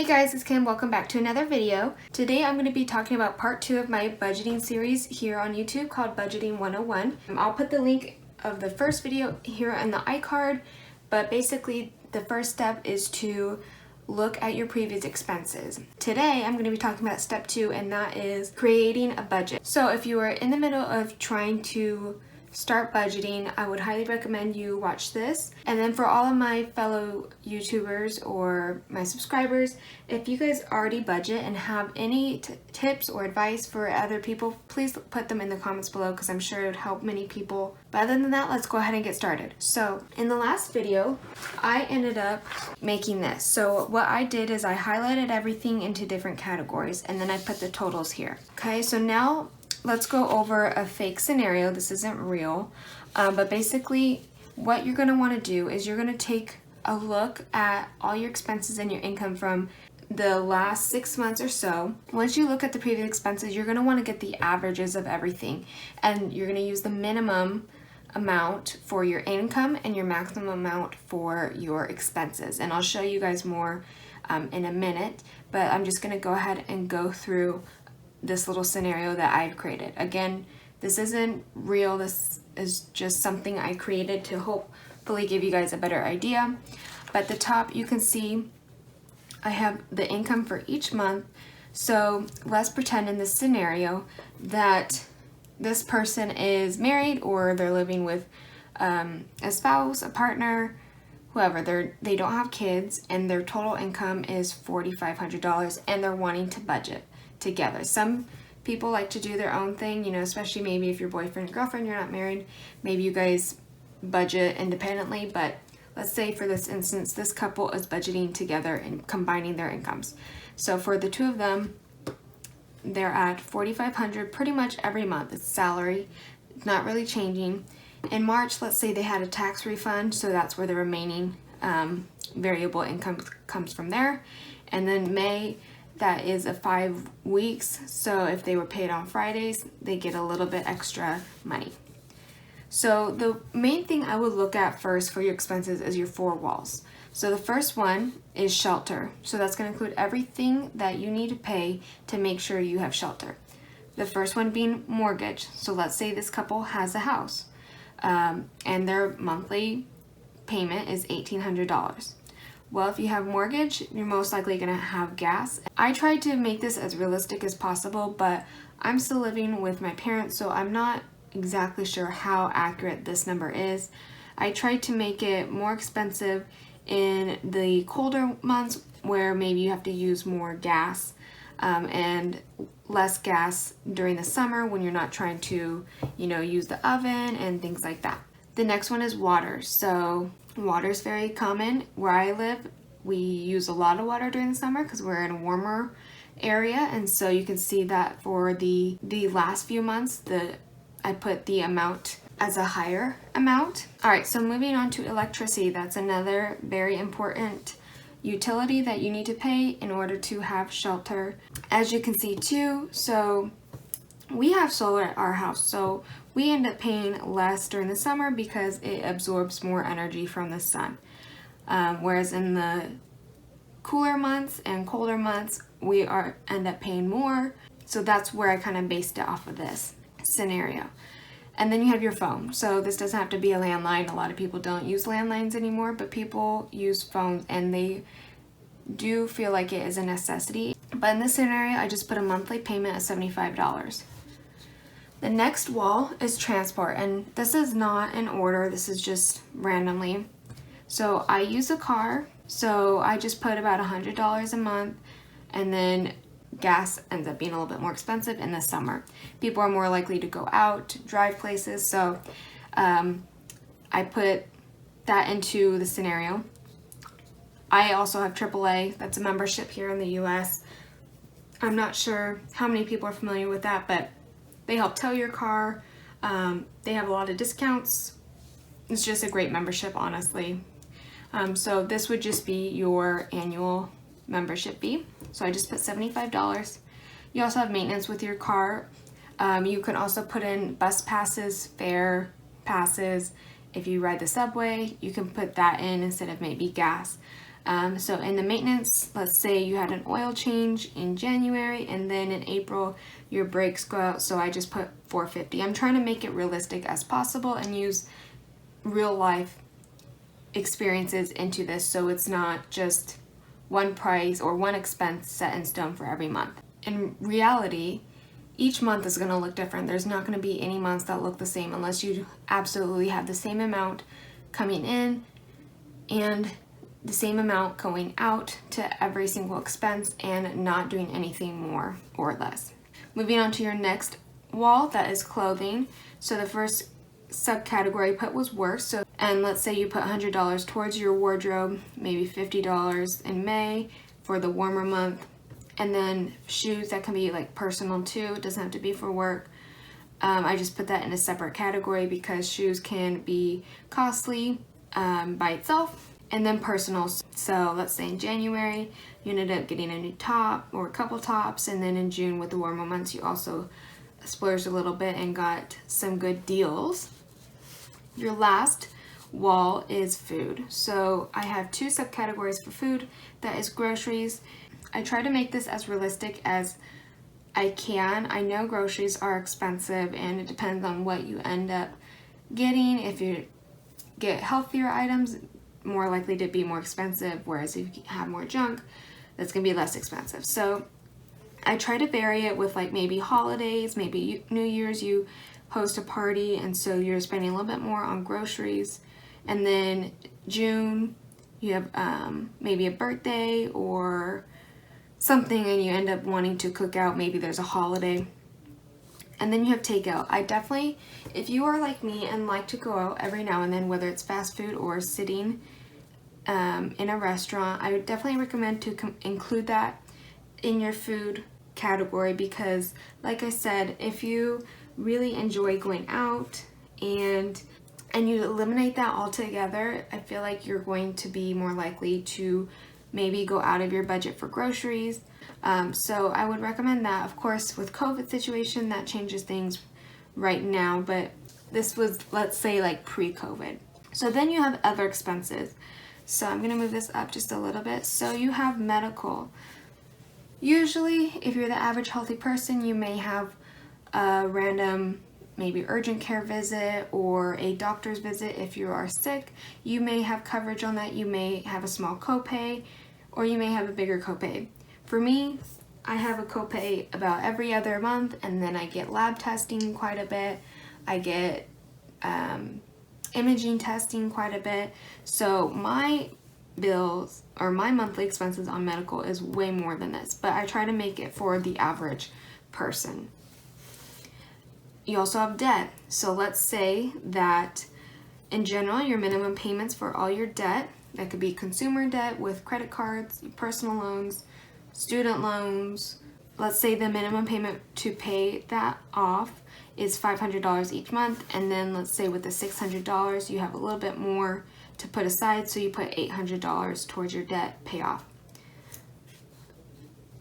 Hey guys, it's Kim. Welcome back to another video. Today I'm going to be talking about part 2 of my budgeting series here on YouTube called Budgeting 101. I'll put the link of the first video here in the iCard, but basically the first step is to look at your previous expenses. Today I'm going to be talking about step 2, and that is creating a budget. So if you are in the middle of trying to start budgeting, I would highly recommend you watch this. And then for all of my fellow YouTubers or my subscribers, if you guys already budget and have any tips or advice for other people, please put them in the comments below because I'm sure it would help many people. But other than that, let's go ahead and get started. So in the last video, I ended up making this. So what I did is I highlighted everything into different categories and then I put the totals here. Okay, so now let's go over a fake scenario. This isn't real, but basically what you're going to want to do is you're going to take a look at all your expenses and your income from the last 6 months or so. Once you look at the previous expenses, you're going to want to get the averages of everything, and you're going to use the minimum amount for your income and your maximum amount for your expenses. And I'll show you guys more in a minute, but I'm just going to go ahead and go through this little scenario that I've created. Again, this isn't real. This is just something I created to hopefully give you guys a better idea. But at the top, you can see I have the income for each month. So let's pretend in this scenario that this person is married or they're living with a spouse, a partner, whoever. They don't have kids and their total income is $4,500 and they're wanting to budget together. Some people like to do their own thing, you know, especially maybe if you're boyfriend and girlfriend, you're not married, maybe you guys budget independently. But let's say for this instance, this couple is budgeting together and combining their incomes. So for the two of them, they're at $4,500 pretty much every month. It's salary, not really changing. In March, let's say they had a tax refund, so that's where the remaining variable income comes from there. And then May, that is a 5 weeks, so if they were paid on Fridays, they get a little bit extra money. So the main thing I would look at first for your expenses is your 4 walls. So the first one is shelter. So that's going to include everything that you need to pay to make sure you have shelter. The first one being mortgage. So let's say this couple has a house and their monthly payment is $1,800. Well, if you have mortgage, you're most likely going to have gas. I tried to make this as realistic as possible, but I'm still living with my parents, so I'm not exactly sure how accurate this number is. I tried to make it more expensive in the colder months where maybe you have to use more gas and less gas during the summer when you're not trying to, you know, use the oven and things like that. The next one is water. So water is very common where I live. We use a lot of water during the summer because we're in a warmer area, and so you can see that for the last few months I put the amount as a higher amount. Alright, so moving on to electricity. That's another very important utility that you need to pay in order to have shelter. As you can see too, so we have solar at our house, so we end up paying less during the summer because it absorbs more energy from the sun. Whereas in the cooler months and colder months, we end up paying more. So that's where I kind of based it off of this scenario. And then you have your phone. So this doesn't have to be a landline. A lot of people don't use landlines anymore, but people use phones and they do feel like it is a necessity. But in this scenario, I just put a monthly payment of $75. The next wall is transport, and this is not in order, this is just randomly. So I use a car, so I just put about $100 a month, and then gas ends up being a little bit more expensive in the summer. People are more likely to go out, drive places, so I put that into the scenario. I also have AAA, that's a membership here in the US. I'm not sure how many people are familiar with that, but they help tow your car. They have a lot of discounts. It's just a great membership, honestly. So this would just be your annual membership fee. So I just put $75. You also have maintenance with your car. You can also put in bus passes, fare passes. If you ride the subway, you can put that in instead of maybe gas. So in the maintenance, let's say you had an oil change in January and then in April your brakes go out, so I just put $450. I'm trying to make it realistic as possible and use real life experiences into this, so it's not just one price or one expense set in stone for every month. In reality, each month is going to look different. There's not going to be any months that look the same unless you absolutely have the same amount coming in and the same amount going out to every single expense and not doing anything more or less. Moving on to your next wall, that is clothing. So the first subcategory I put was work. And let's say you put $100 towards your wardrobe, maybe $50 in May for the warmer month. And then shoes, that can be like personal too. It doesn't have to be for work. I just put that in a separate category because shoes can be costly by itself. And then personal, so let's say in January you ended up getting a new top or a couple tops, and then in June with the warmer months you also splurged a little bit and got some good deals. Your last wall is food. So I have two subcategories for food. That is groceries. I try to make this as realistic as I can. I know groceries are expensive and it depends on what you end up getting. If you get healthier items, more likely to be more expensive, whereas if you have more junk, that's gonna be less expensive. So I try to vary it with like maybe holidays, maybe New Year's, you host a party and so you're spending a little bit more on groceries. And then June, you have maybe a birthday or something and you end up wanting to cook out, maybe there's a holiday. And then you have takeout. I definitely, if you are like me and like to go out every now and then, whether it's fast food or sitting in a restaurant, I would definitely recommend to include that in your food category because, like I said, if you really enjoy going out and you eliminate that altogether, I feel like you're going to be more likely to maybe go out of your budget for groceries. So I would recommend that. Of course, with COVID situation, that changes things right now, but this was, let's say, like pre-COVID. So then you have other expenses. So I'm gonna move this up just a little bit. So you have medical. Usually, if you're the average healthy person, you may have a random, maybe urgent care visit or a doctor's visit. If you are sick, you may have coverage on that. You may have a small copay, or you may have a bigger copay. For me, I have a copay about every other month, and then I get lab testing quite a bit. I get imaging testing quite a bit. So my bills or my monthly expenses on medical is way more than this, but I try to make it for the average person. You also have debt. So let's say that in general, your minimum payments for all your debt, that could be consumer debt with credit cards, personal loans, student loans. Let's say the minimum payment to pay that off is $500 each month, and then let's say with the $600 you have a little bit more to put aside, so you put $800 towards your debt payoff.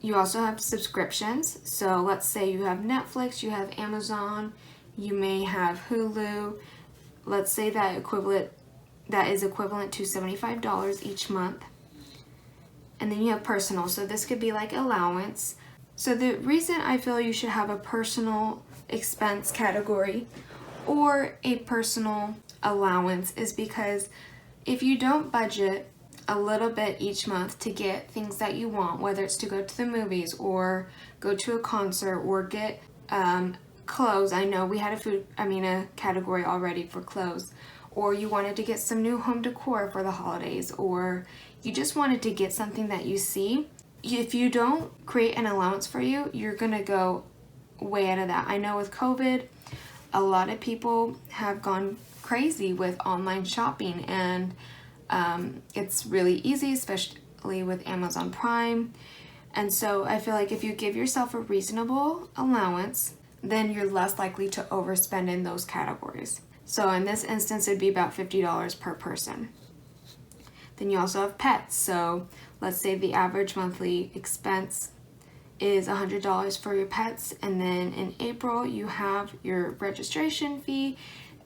You also have subscriptions. So let's say you have Netflix, you have Amazon, you may have Hulu. Let's say that is equivalent to $75 each month. And then you have personal. So this could be like allowance. So the reason I feel you should have a personal expense category or a personal allowance is because if you don't budget a little bit each month to get things that you want, whether it's to go to the movies or go to a concert or get clothes. I know we had a category already for clothes, or you wanted to get some new home decor for the holidays, or you just wanted to get something that you see. If you don't create an allowance for you, you're gonna go way out of that. I know with COVID, a lot of people have gone crazy with online shopping, and it's really easy, especially with Amazon Prime. And so I feel like if you give yourself a reasonable allowance, then you're less likely to overspend in those categories. So in this instance, it'd be about $50 per person. Then you also have pets. So let's say the average monthly expense is $100 for your pets, and then in April you have your registration fee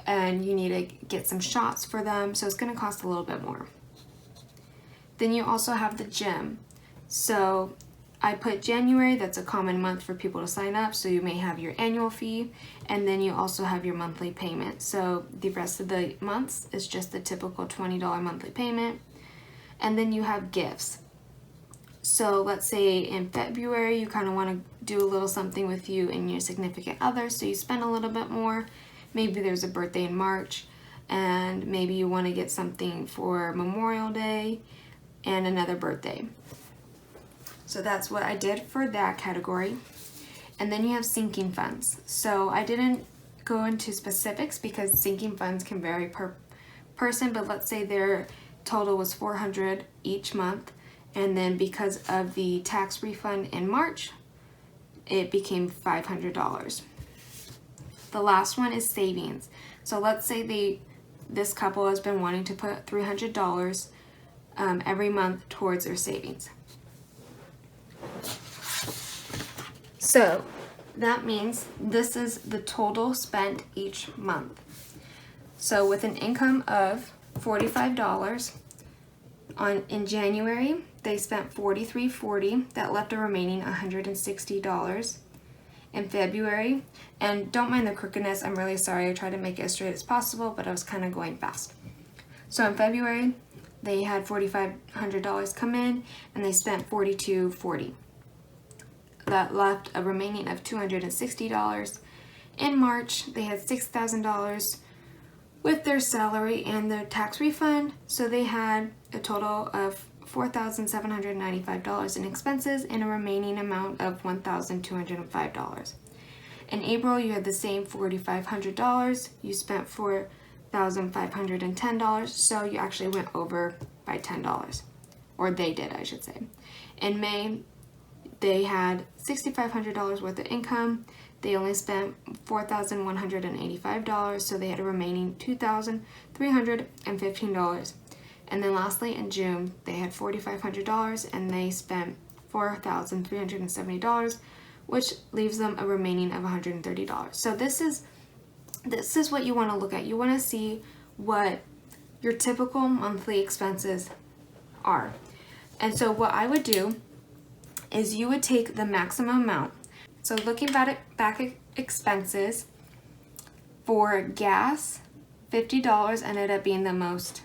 and you need to get some shots for them, so it's going to cost a little bit more. Then you also have the gym. So I put January, that's a common month for people to sign up, so you may have your annual fee, and then you also have your monthly payment. So the rest of the months is just the typical $20 monthly payment. And then you have gifts. So let's say in February you kind of want to do a little something with you and your significant other, so you spend a little bit more. Maybe there's a birthday in March, and maybe you want to get something for Memorial Day and another birthday. So that's what I did for that category. And then you have sinking funds. So I didn't go into specifics because sinking funds can vary per person, but let's say their total was $400 each month, and then because of the tax refund in March, it became $500. The last one is savings. So let's say this couple has been wanting to put $300 every month towards their savings. So that means this is the total spent each month. So with an income of $45 in January, they spent $43.40. That left a remaining $160 in February. And don't mind the crookedness, I'm really sorry. I tried to make it as straight as possible, but I was kind of going fast. So in February, they had $4,500 come in, and they spent $42.40. That left a remaining of $260. In March, they had $6,000 with their salary and their tax refund, so they had a total of $4,795 in expenses and a remaining amount of $1,205. In April, you had the same $4,500. You spent $4,510, so you actually went over by $10, or they did, I should say. In May, they had $6,500 worth of income. They only spent $4,185, so they had a remaining $2,315. And then lastly, in June, they had $4,500 and they spent $4,370, which leaves them a remaining of $130. So this is what you want to look at. You want to see what your typical monthly expenses are. And so what I would do is you would take the maximum amount. So looking back at expenses, for gas, $50 ended up being the most.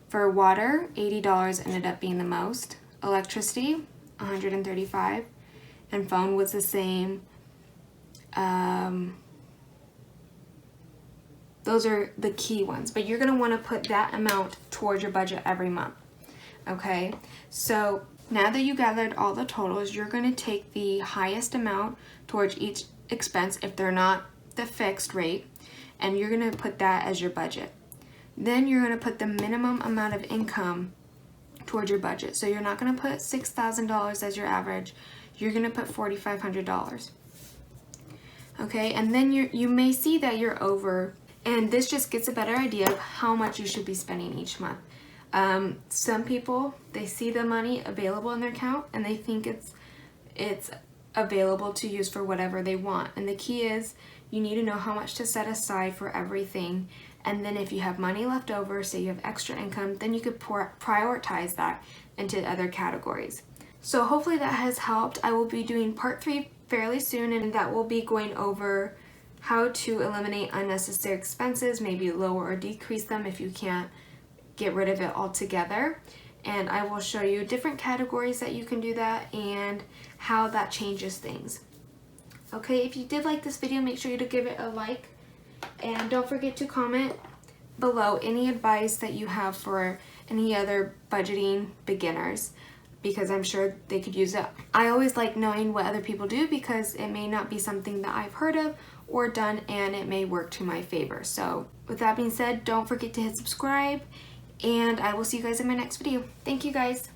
For water, $80 ended up being the most. Electricity, $135, and phone was the same. Those are the key ones, but you're gonna wanna put that amount towards your budget every month, okay? So now that you gathered all the totals, you're going to take the highest amount towards each expense if they're not the fixed rate, and you're going to put that as your budget. Then you're going to put the minimum amount of income towards your budget. So you're not going to put $6,000 as your average. You're going to put $4,500. Okay, and then you may see that you're over, and this just gets a better idea of how much you should be spending each month. Some people, they see the money available in their account and they think it's available to use for whatever they want. And the key is you need to know how much to set aside for everything. And then if you have money left over, say you have extra income, then you could prioritize that into other categories. So hopefully that has helped. I will be doing part 3 fairly soon, and that will be going over how to eliminate unnecessary expenses, maybe lower or decrease them if you can't get rid of it altogether. And I will show you different categories that you can do that and how that changes things. Okay, if you did like this video, make sure to give it a like, and don't forget to comment below any advice that you have for any other budgeting beginners, because I'm sure they could use it. I always like knowing what other people do because it may not be something that I've heard of or done, and it may work to my favor. So with that being said, don't forget to hit subscribe, and I will see you guys in my next video. Thank you guys.